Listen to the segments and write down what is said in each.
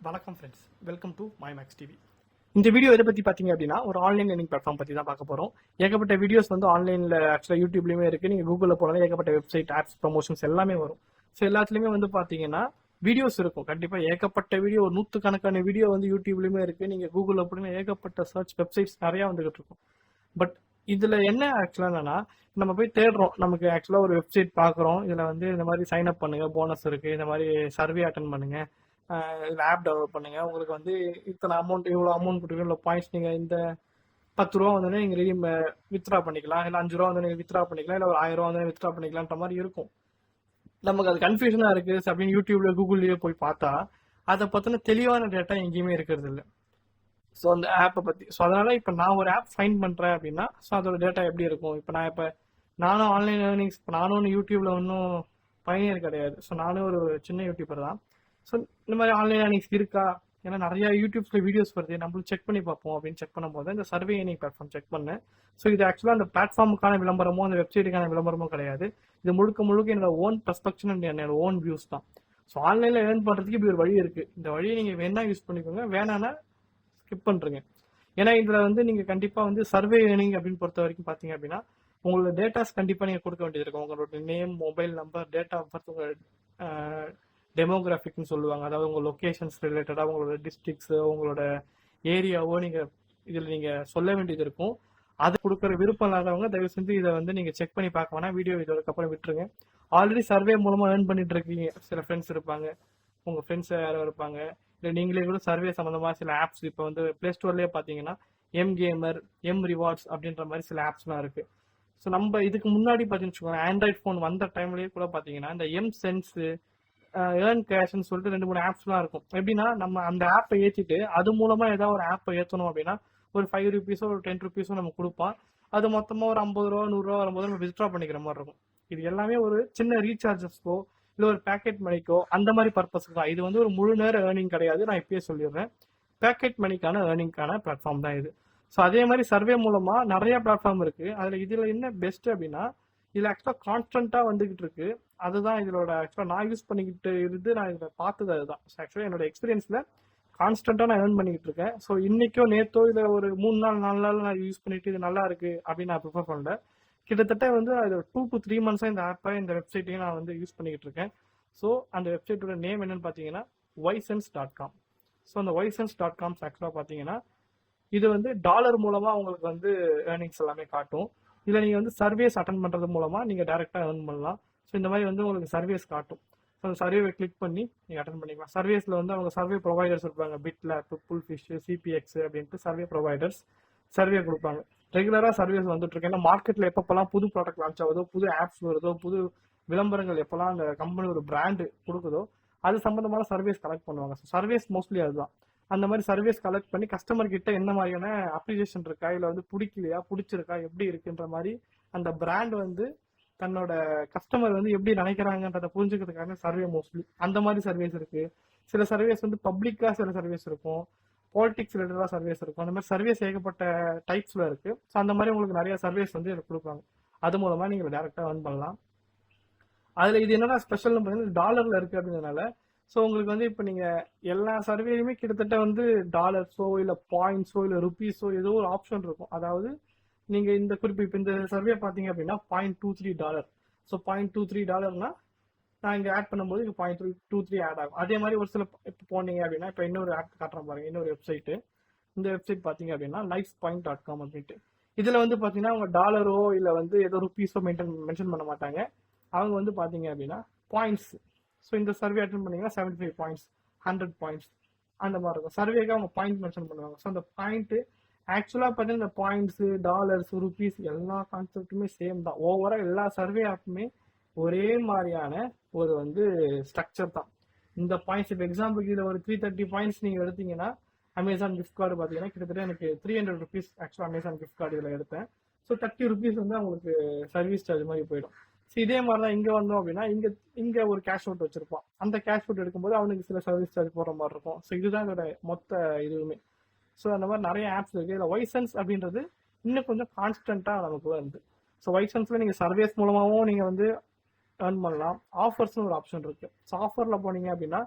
வணக்கம் friends, welcome to my Max TV. இந்த video எதை பற்றி பார்த்தீங்க அப்படின்னா ஒரு ஆன்லைன் லேர்னிங் பிளாட்ஃபார்ம் பற்றி தான் பார்க்க போகிறோம். ஏகப்பட்ட வீடியோஸ் வந்து ஆன்லைனில் ஆக்சுவலாக யூடியூப்லேயுமே இருக்குது. நீங்கள் கூகுளில் போனாலும் ஏகப்பட்ட வெப்சைட், ஆப்ஸ், ப்ரொமோஷன்ஸ் எல்லாமே வரும். ஸோ எல்லாத்துலேயுமே வந்து பார்த்தீங்கன்னா வீடியோஸ் இருக்கும். கண்டிப்பாக ஏகப்பட்ட வீடியோ, ஒரு நூற்றுக்கணக்கான வீடியோ வந்து யூடியூப்லேயுமே இருக்குது. நீங்கள் கூகுளில் போனீங்கன்னா ஏகப்பட்ட சர்ச் வெப்சைட்ஸ் நிறையா வந்துகிட்டு இருக்கும். பட் இதில் என்ன ஆக்சுவலாக என்னன்னா, நம்ம போய் தேடுறோம். நமக்கு ஆக்சுவலாக ஒரு வெப்சைட் பார்க்குறோம். இதில் வந்து இந்த மாதிரி சைன் அப் பண்ணுங்கள், போனஸ் இருக்குது, இந்த மாதிரி சர்வே அட்டன் பண்ணுங்கள், இதில் ஆப் டெவலப் பண்ணுங்க, உங்களுக்கு வந்து இத்தனை அமௌண்ட், இவ்வளோ அமௌண்ட் கொடுக்குறோம், இல்லை பாயிண்ட்ஸ் நீங்கள் இந்த 10 ரூபா வந்து நீங்கள் ரெடி வித்ரா பண்ணிக்கலாம், இல்லை 5 ரூபா வந்து நீங்கள் வித்ரா பண்ணிக்கலாம், இல்லை ஒரு 1000 ரூபா வந்து வித்ரா பண்ணிக்கலான்ற மாதிரி இருக்கும். நமக்கு அது கன்ஃபியூஷனாக இருக்குது அப்படின்னு யூடியூப்ல கூகுள்லேயே போய் பார்த்தா அதை பற்றின தெளிவான டேட்டா எங்கேயுமே இருக்கிறது இல்லை. ஸோ அந்த ஆப்பை பற்றி. ஸோ அதனால இப்போ நான் ஒரு ஆப் ஃபைண்ட் பண்ணுறேன் அப்படின்னா ஸோ அதோட டேட்டா எப்படி இருக்கும். இப்போ நானும் ஆன்லைன் லேர்னிங்ஸ், இப்போ நானும் யூடியூப்ல ஒன்றும் பயனியர் கிடையாது. ஸோ நானும் ஒரு சின்ன யூடியூபர் தான். ஸோ இந்த மாதிரி ஆன்லைன் ஏர்னிங்ஸ் இருக்கா, ஏன்னா நிறைய யூடியூப்ல வீடியோஸ் வருது, நம்மளும் செக் பண்ணி பார்ப்போம் அப்படின்னு செக் பண்ணும்போது இந்த சர்வே ஏர்னிங் பிளாட்ஃபார்ம் செக் பண்ணேன். ஸோ இது ஆக்சுவலாக அந்த பிளாட்ஃபார்முக்கான விளம்பரமோ அந்த வெப்சைட்டுக்கான விளம்பரமோ கிடையாது. இது முழுக்க என்னோட ஓன் பர்ஸ்பெக்ஷன் அண்ட் என்னோட ஓன் வியூஸ் தான். ஸோ ஆன்லைனில் ஏர்ன் பண்ணுறதுக்கு இப்படி ஒரு வழி இருக்குது. இந்த வழியை நீங்கள் வேணா யூஸ் பண்ணிக்கோங்க, வேணான்னா ஸ்கிப் பண்ணுறீங்க. ஏன்னா இதில் வந்து நீங்கள் கண்டிப்பாக வந்து சர்வே ஏர்னிங் அப்படின்னு பொறுத்த வரைக்கும் பார்த்தீங்க அப்படின்னா உங்களோட டேட்டாஸ் கண்டிப்பாக நீங்கள் கொடுக்க வேண்டியது இருக்கும். உங்களோட name, mobile number, date of birth, உங்களோட டெமோகிராஃபிக்னு சொல்லுவாங்க, அதாவது உங்கள் லொக்கேஷன்ஸ் ரிலேட்டடாக உங்களோட டிஸ்ட்ரிக்ஸோ உங்களோட ஏரியாவோ நீங்கள் இதில் நீங்கள் சொல்ல வேண்டியது இருக்கும். அதை கொடுக்குற விருப்பம் இல்லாதவங்க தயவு செஞ்சு இதை வந்து நீங்கள் செக் பண்ணி பார்க்க வேணா, வீடியோ இதோடக்கப்புறம் விட்டுருங்க. ஆல்ரெடி சர்வே மூலமாக ஏர்ன் பண்ணிட்டு இருக்கீங்க, சில ஃப்ரெண்ட்ஸ் இருப்பாங்க, உங்கள் ஃப்ரெண்ட்ஸ் யாரோ இருப்பாங்க, இல்லை நீங்களே கூட சர்வே சம்மந்தமாக சில ஆப்ஸ் இப்போ வந்து ப்ளே ஸ்டோர்லேயே பார்த்தீங்கன்னா எம் கேமர், எம் ரிவார்ட்ஸ் அப்படின்ற மாதிரி சில ஆப்ஸ்லாம் இருக்குது. ஸோ நம்ம இதுக்கு முன்னாடி பார்த்தீங்கன்னு ஆண்ட்ராய்ட் ஃபோன் வந்த டைம்லேயே கூட பார்த்தீங்கன்னா இந்த எம் சென்ஸு, ஏர்ன் கேஷ்ன்னு சொல்லிட்டு 2-3 ஆப்ஸ்லாம் இருக்கும். எப்படின்னா நம்ம அந்த ஆப்பை ஏற்றிட்டு அது மூலமாக ஏதாவது ஒரு ஆப்பை ஏற்றணும் அப்படின்னா ஒரு 5 ருபீஸோ ஒரு 10 ருபீஸோ நம்ம கொடுப்பான். அது மொத்தமாக ஒரு 50 ரூபா 100 ரூபா வரும்போது நம்ம வித்ட்ரா பண்ணிக்கிற மாதிரி இருக்கும். இது எல்லாமே ஒரு சின்ன ரீசார்ஜஸ்க்கோ இல்லை ஒரு பேக்கெட் மணிக்கோ அந்த மாதிரி பர்பஸ்க்கு தான். இது வந்து ஒரு முழு நேர ஏர்னிங் கிடையாது, நான் இப்பயே சொல்லிடுறேன். பேக்கெட் மணிக்கான ஏர்னிங்கான பிளாட்ஃபார்ம் தான் இது. ஸோ அதே மாதிரி சர்வே மூலமாக நிறைய பிளாட்ஃபார்ம் இருக்குது. இதில் என்ன பெஸ்ட் அப்படின்னா இதில் ஆக்சுவலாக கான்ஸ்டன்ட்டாக வந்துகிட்டு இருக்கு. அதுதான் இதோட ஆக்சுவலாக நான் யூஸ் பண்ணிக்கிட்டு இருந்து நான் இதை பார்த்தது அதுதான். ஸோ ஆக்சுவலாக என்னோட எக்ஸ்பீரியன்ஸில் கான்ஸ்டன்ட்டாக நான் ஏர்ன் பண்ணிக்கிட்டு இருக்கேன். ஸோ இன்னைக்கோ நேற்றோ இல்லை ஒரு 3 நாள் 4 நாள் நான் யூஸ் பண்ணிட்டு இது நல்லா இருக்கு அப்படின்னு நான் ப்ரிஃபர் பண்ணல. கிட்டத்தட்ட வந்து அது 2 to 3 monthஸாக இந்த ஆப்பை, இந்த வெப்சைட்டையும் நான் வந்து யூஸ் பண்ணிக்கிட்டு இருக்கேன். ஸோ அந்த வெப்சைட்டோட நேம் என்னன்னு பார்த்தீங்கன்னா ysense.com. ஸோ அந்த ysense.com ஆக்சுவலாக பார்த்தீங்கன்னா இது வந்து டாலர் மூலமாக உங்களுக்கு வந்து ஏர்னிங்ஸ் எல்லாமே காட்டும். இதில் நீங்கள் வந்து சர்வேஸ் அட்டன் பண்ணுறது மூலமாக நீங்கள் டேரெக்டாக ஏர்ன் பண்ணலாம். ஸோ இந்த மாதிரி வந்து உங்களுக்கு சர்வேஸ் காட்டும். ஸோ அந்த சர்வேவை கிளிக் பண்ணி நீங்கள் அட்டன் பண்ணிக்கலாம். சர்வேஸில் வந்து அவங்க சர்வே ப்ரொவைடர்ஸ் இருப்பாங்க, பிட்லேப், புல்ஃபிஷ், சிபிஎக்ஸ் அப்படின்ட்டு சர்வே ப்ரொவைடர்ஸ் சர்வே கொடுப்பாங்க. ரெகுலராக சர்வேஸ் வந்துட்டு இருக்கு. ஏன்னா மார்க்கெட்டில் எப்பப்பெல்லாம் புது ப்ராடக்ட் லான்ச் ஆகுதோ, புது ஆப்ஸ் வருதோ, புது விளம்பரங்கள் எப்போல்லாம் அந்த கம்பெனி ஒரு பிராண்டு கொடுக்குதோ அது சம்மந்தமான சர்வேஸ் கலெக்ட் பண்ணுவாங்க. ஸோ சர்வேஸ் மோஸ்ட்லி அதுதான். அந்த மாதிரி சர்வீஸ் கலெக்ட் பண்ணி கஸ்டமர் கிட்ட என்ன மாதிரியான அப்ரிசியேஷன் இருக்கா, இல்லை வந்து பிடிக்கலையா, பிடிச்சிருக்கா, எப்படி இருக்குன்ற மாதிரி அந்த பிராண்ட் வந்து தன்னோட கஸ்டமர் வந்து எப்படி நினைக்கிறாங்கன்றதை புரிஞ்சுக்கிறதுக்காக சர்வே மோஸ்ட்லி அந்த மாதிரி சர்வீஸ் இருக்கு. சில சர்வீஸ் வந்து பப்ளிக்கா சில சர்வீஸ் இருக்கும், பாலிடிக்ஸ் ரிலேட்டடா சர்வீஸ் இருக்கும். அந்த மாதிரி சர்வீஸ் ஏகப்பட்ட டைப்ஸ்ல இருக்கு. ஸோ அந்த மாதிரி உங்களுக்கு நிறைய சர்வீஸ் வந்து கொடுப்பாங்க. அது மூலமா நீங்க டைரக்டா ஏர்ன் பண்ணலாம். அதுல இது என்னன்னா ஸ்பெஷல் டாலர்ல இருக்கு அப்படின்றதுனால ஸோ உங்களுக்கு வந்து இப்போ நீங்கள் எல்லா சர்வேலையுமே கிட்டத்தட்ட வந்து டாலர்ஸோ இல்லை பாயிண்ட்ஸோ இல்லை ருபீஸோ ஏதோ ஒரு ஆப்ஷன் இருக்கும். அதாவது நீங்கள் இந்த இப்போ இந்த சர்வே பார்த்தீங்க அப்படின்னா $0.23. ஸோ $0.23 நான் இங்கே ஆட் பண்ணும்போது இங்கே $0.23 ஆட் ஆகும். அதே மாதிரி ஒரு சில இப்போ போனீங்க அப்படின்னா இப்போ இன்னொரு ஆப் காட்டுறேன் பாருங்க, இன்னொரு வெப்சைட்டு. இந்த வெப்சைட் பார்த்தீங்க அப்படின்னா lifepoint.com அப்படின்ட்டு. இதில் வந்து பார்த்தீங்கன்னா அவங்க டாலரோ இல்லை வந்து ஏதோ ருபீஸோ மென்ஷன் பண்ண மாட்டாங்க. அவங்க வந்து பார்த்தீங்க அப்படின்னா பாயிண்ட்ஸ். ஸோ இந்த சர்வே அட்டன் பண்ணீங்கன்னா 75 பாயிண்ட்ஸ், 100 பாயிண்ட்ஸ் அந்த மாதிரி இருக்கும். சர்வேக்கு அவங்க பாயிண்ட் மென்ஷன் பண்ணுவாங்க. ஸோ அந்த பாயிண்ட்டு ஆக்சுவலாக பார்த்தீங்கன்னா இந்த பாயிண்ட்ஸு, டாலர்ஸ், ருபீஸ் எல்லா கான்செப்ட்டுமே சேம் தான். ஓவரால் எல்லா சர்வே ஆப்புமே ஒரே மாதிரியான ஒரு வந்து ஸ்ட்ரக்சர் தான். இந்த பாயிண்ட்ஸ் இப்போ எக்ஸாம்பிளுக்கு இதில் ஒரு 330 பாயிண்ட்ஸ் நீங்கள் எடுத்தீங்கன்னா அமேசான் கிஃப்ட் கார்டு பார்த்தீங்கன்னா கிட்டத்தட்ட எனக்கு 300 ருபீஸ் ஆக்சுவலாக அமேசான் கிஃப்ட் கார்டு இதில் எடுத்தேன். ஸோ 30 ருபீஸ் வந்து அவங்களுக்கு சர்வீஸ் சார்ஜ் மாதிரி போயிடும். ஸோ இதே மாதிரி தான் இங்கே வந்தோம் அப்படின்னா இங்கே ஒரு கேஷ் அவுட் வச்சிருப்பான். அந்த கேஷ் அவுட் எடுக்கும்போது அவனுக்கு சில சர்வீஸ் சார்ஜ் போடுற மாதிரி இருக்கும். ஸோ இதுதான் இதோட மொத்த இதுவுமே. ஸோ அந்த மாதிரி நிறைய ஆப்ஸ் இருக்குது. இதில் வைசன்ஸ் அப்படின்றது இன்னும் கொஞ்சம் கான்ஸ்டண்ட்டாக நமக்கு வருது. ஸோ வைசன்ஸில் நீங்கள் சர்வீஸ் மூலமாகவும் நீங்கள் வந்து ஏர்ன் பண்ணலாம். ஆஃபர்ஸ்னு ஒரு ஆப்ஷன் இருக்குது. ஸோ ஆஃபரில் போனீங்க அப்படின்னா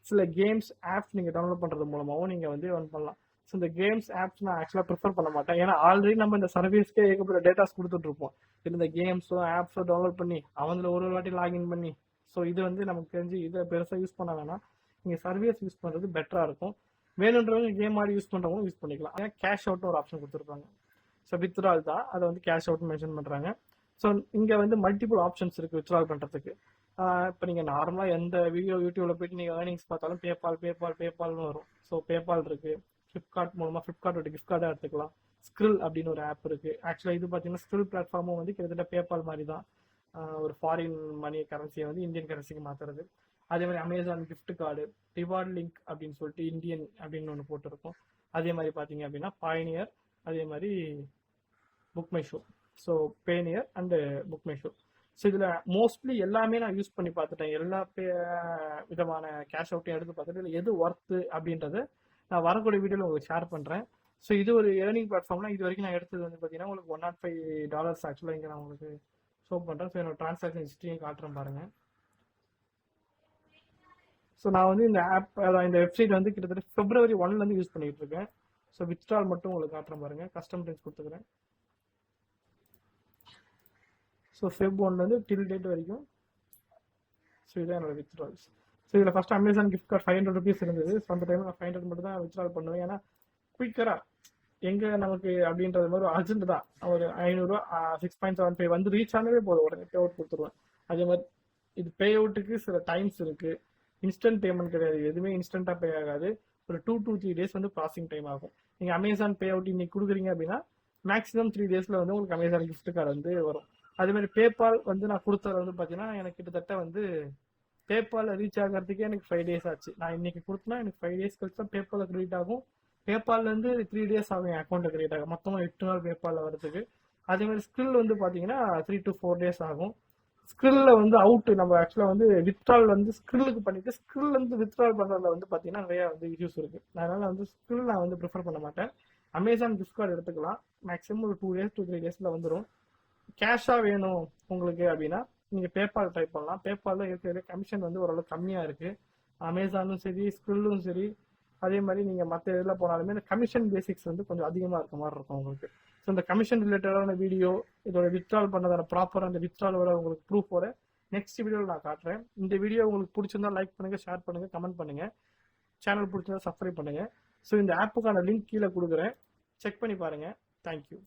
சில கேம்ஸ் ஆப்ஸ் நீங்கள் டவுன்லோட் பண்ணுறது மூலமாகவும் நீங்கள் வந்து earn பண்ணலாம். ஸோ இந்த கேம்ஸ் ஆப்ஸ் நான் ஆக்சுவலாக ப்ரிஃபர் பண்ண மாட்டேன். ஏன்னா ஆல்ரெடி நம்ம இந்த சர்வீஸ்க்கே ஏகப்பட்ட டேட்டாஸ் கொடுத்துட்ருப்போம். இந்த கேம்ஸோ ஆப்ஸோ டவுன்லோட் பண்ணி அவங்கள ஒரு வாட்டி லாகின் பண்ணி, ஸோ இது வந்து நமக்கு தெரிஞ்சு இதை பெருசாக யூஸ் பண்ண வேணாம். நீங்கள் சர்வீஸ் யூஸ் பண்ணுறது பெட்டராக இருக்கும். வேணுன்றவங்க கேம் ஆடி யூஸ் பண்ணுறவங்க யூஸ் பண்ணிக்கலாம். ஏன்னா கேஷ் அவுட்னு ஒரு ஆப்ஷன் கொடுத்துருப்பாங்க. ஸோ வித்ட்ரால் தான், அதை வந்து கேஷ் அவுட்னு மென்ஷன் பண்ணுறாங்க. ஸோ இங்கே வந்து மல்டிபிள் ஆப்ஷன்ஸ் இருக்குது வித்ட்ரால் பண்ணுறதுக்கு. இப்போ நீங்கள் நார்மலாக எந்த யூடியூப்ல போயிட்டு நீங்கள் ஏர்னிங்ஸ் பார்த்தாலும் பேபால்னு வரும். ஸோ பேபால் இருக்குது. ஃப்ளிப்கார்ட் மூலமாக ஃப்ளிப்கார்ட்டோட கிஃப்ட் கார்டாக எடுத்துக்கலாம். ஸ்கிரில் அப்படின்னு ஒரு ஆப் இருக்குது. ஆக்சுவலாக இது பார்த்தீங்கன்னா ஸ்கிரில் பிளாட்ஃபார்மும் வந்து கிட்டத்தட்ட பேபால் மாதிரி தான். ஒரு ஃபாரின் மணி கரன்சியை வந்து இந்தியன் கரன்சிக்கு மாற்றுறது. அதே மாதிரி Amazon gift card, reward link அப்படின்னு சொல்லிட்டு இந்தியன் அப்படின்னு ஒன்று போட்டிருக்கோம். அதே மாதிரி பார்த்தீங்க அப்படின்னா பாயனியர், அதே மாதிரி book my show. So Pioneer and book my show. So இதில் மோஸ்ட்லி எல்லாமே நான் யூஸ் பண்ணி பார்த்துட்டேன். எல்லா விதமான கேஷ் அவுட்டையும் எடுத்து பார்த்துட்டு இதில் எது ஒர்த்து அப்படின்றத நான் வரக்கூடிய வீடியோவில் உங்களுக்கு ஷேர் பண்ணுறேன். ஸோ இது ஒரு ஏர்னிங் பிளாட்ஃபார்ம்னா இது வரைக்கும் நான் எடுத்தது வந்து பார்த்தீங்கன்னா உங்களுக்கு $105 ஆக்சுவலாக இங்கே நான் உங்களுக்கு ஷோ பண்ணுறேன். ஸோ என்னோட ட்ரான்சாக்ஷன் ஹிஸ்ட்ரியும் காட்டுறேன் பாருங்கள். ஸோ நான் வந்து இந்த ஆப் இந்த வெப்சைட் வந்து கிட்டத்தட்ட February 1 யூஸ் பண்ணிட்டு இருக்கேன். ஸோ வித்ட்ரால் மட்டும் உங்களுக்கு காட்டுறேன் பாருங்க. கஸ்டம் டேட்ஸ் கொடுத்துக்கிறேன். ஸோ Feb 1 டில் டேட் வரைக்கும். ஸோ இதான் என்னோட வித்ட்ரால்ஸ். ஸோ இதில் ஃபர்ஸ்ட் அமேசான் கிஃப்ட் கார்டு $500 இருந்தது. ஸோ அந்த டைமில் நான் 500 மட்டும் தான் வித்ட்ரால் பண்ணுவேன். ஏன்னா குயிக்கராக எங்கே நமக்கு அப்படின்றது மாதிரி அர்ஜென்ட் தான். ஒரு $500 6.75 வந்து ரீச் ஆனவே போதும், உடனே பே அவுட் கொடுத்துருவேன். அதே மாதிரி இது பே அவுட்டுக்கு சில டைம்ஸ் இருக்குது. இன்ஸ்டன்ட் பேமெண்ட் கிடையாது, எதுவுமே இன்ஸ்டண்ட்டாக பே ஆகாது. ஒரு 2 to 3 days வந்து ப்ராசஸிங் டைம் ஆகும். நீங்கள் அமேசான் பே அவுட் இன்னைக்கு கொடுக்குறீங்க அப்படின்னா மேக்ஸிமம் 3 days வந்து உங்களுக்கு அமேசான் கிஃப்ட் கார்டு வந்து வரும். அதே மாதிரி பேபால் வந்து நான் கொடுத்தது வந்து பார்த்தீங்கன்னா எனக்கு கிட்டத்தட்ட வந்து பேபால் ரீச் ஆகிறதுக்கே எனக்கு 5 days ஆச்சு. நான் இன்னைக்கு கொடுத்தனா எனக்கு 5 days கழிச்சு தான் பேபால் கிரெடிட் ஆகும். பேபால்லேருந்து 3 days ஆகும் என் அக்கௌண்ட்டில் கிரெடிட் ஆகும். மொத்தமாக 8 நாள் பேபாலில் வரதுக்கு. அதே மாதிரி ஸ்கில் வந்து பார்த்தீங்கன்னா 3 to 4 days ஆகும். ஸ்கிரில்ல வந்து அவுட் நம்ம ஆக்சுவலாக வந்து வித்ட்ரால் வந்து ஸ்கிரிலுக்கு பண்ணிட்டு ஸ்கிரில் வந்து வித்ட்ரால் பண்ணுறதுல வந்து பார்த்தீங்கன்னா நிறைய வந்து இஷ்யூஸ் இருக்கு. அதனால வந்து ஸ்கிரில் நான் வந்து ப்ரிஃபர் பண்ண மாட்டேன். அமேசான் கிஃப்ட் கார்டு எடுத்துக்கலாம். மேக்ஸிமம் ஒரு 2 days to 3 days வந்துடும். கேஷாக வேணும் உங்களுக்கு அப்படின்னா நீங்கள் பேபால் ட்ரை பண்ணலாம். பேபாலில் இருக்கிற கமிஷன் வந்து ஓரளவு கம்மியாக இருக்குது. அமேசானும் சரி ஸ்கிரில்லும் சரி, அதே மாதிரி நீங்கள் மற்ற இதில் போனாலுமே இந்த கமிஷன் பேசிக்ஸ் வந்து கொஞ்சம் அதிகமாக இருக்க மாதிரி இருக்கும் உங்களுக்கு. ஸோ இந்த கமிஷன் ரிலேட்டடான வீடியோ, இதோட வித்ட்ரால் பண்ணதான ப்ராப்பராக அந்த வித்ட்ராலோட உங்களுக்கு ப்ரூஃபோட நெக்ஸ்ட் வீடியோவில் நான் காட்டுறேன். இந்த வீடியோ உங்களுக்கு பிடிச்சிருந்தா லைக் பண்ணுங்கள், ஷேர் பண்ணுங்கள், கமெண்ட் பண்ணுங்கள். சேனல் பிடிச்சிருந்தா சப்ஸ்கிரைப் பண்ணுங்கள். ஸோ இந்த ஆப்புக்கான லிங்க் கீழே கொடுக்குறேன், செக் பண்ணி பாருங்கள். தேங்க்யூ.